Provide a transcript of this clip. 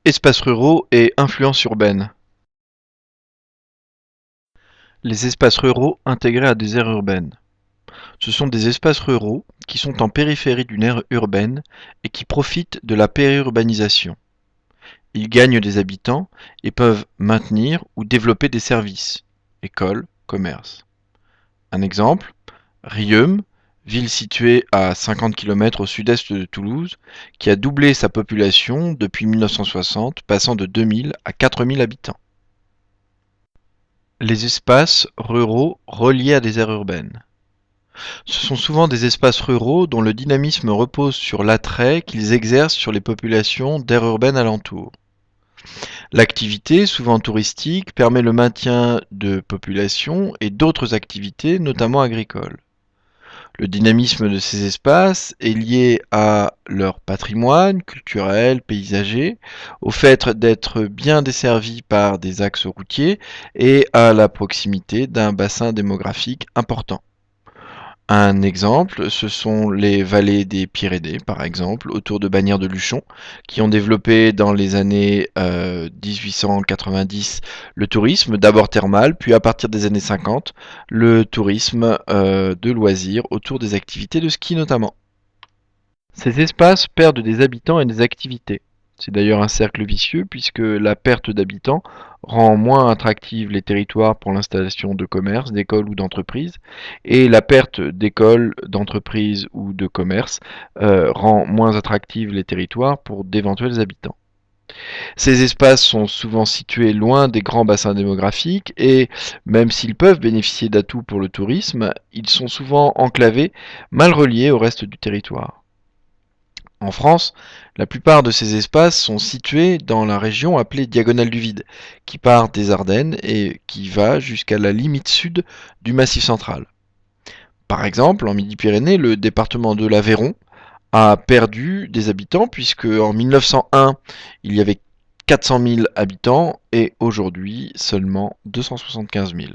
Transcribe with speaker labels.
Speaker 1: Espaces ruraux et influence urbaine. Les espaces ruraux intégrés à des aires urbaines. Ce sont des espaces ruraux qui sont en périphérie d'une aire urbaine et qui profitent de la périurbanisation. Ils gagnent des habitants et peuvent maintenir ou développer des services, écoles, commerces. Un exemple, Riom, ville située à 50 km au sud-est de Toulouse, qui a doublé sa population depuis 1960, passant de 2000 à 4000 habitants. Les espaces ruraux reliés à des aires urbaines. Ce sont souvent des espaces ruraux dont le dynamisme repose sur l'attrait qu'ils exercent sur les populations d'aires urbaines alentour. L'activité, souvent touristique, permet le maintien de populations et d'autres activités, notamment agricoles. Le dynamisme de ces espaces est lié à leur patrimoine culturel, paysager, au fait d'être bien desservis par des axes routiers et à la proximité d'un bassin démographique important. Un exemple, ce sont les vallées des Pyrénées, par exemple, autour de Bagnères de Luchon, qui ont développé dans les années 1890 le tourisme, d'abord thermal, puis à partir des années 50, le tourisme de loisirs autour des activités de ski notamment. Ces espaces perdent des habitants et des activités. C'est d'ailleurs un cercle vicieux puisque la perte d'habitants rend moins attractifs les territoires pour l'installation de commerces, d'écoles ou d'entreprises, et la perte d'écoles, d'entreprises ou de commerces rend moins attractifs les territoires pour d'éventuels habitants. Ces espaces sont souvent situés loin des grands bassins démographiques et, même s'ils peuvent bénéficier d'atouts pour le tourisme, ils sont souvent enclavés, mal reliés au reste du territoire. En France, la plupart de ces espaces sont situés dans la région appelée Diagonale du Vide, qui part des Ardennes et qui va jusqu'à la limite sud du Massif central. Par exemple, en Midi-Pyrénées, le département de l'Aveyron a perdu des habitants puisque en 1901, il y avait 400 000 habitants et aujourd'hui seulement 275 000.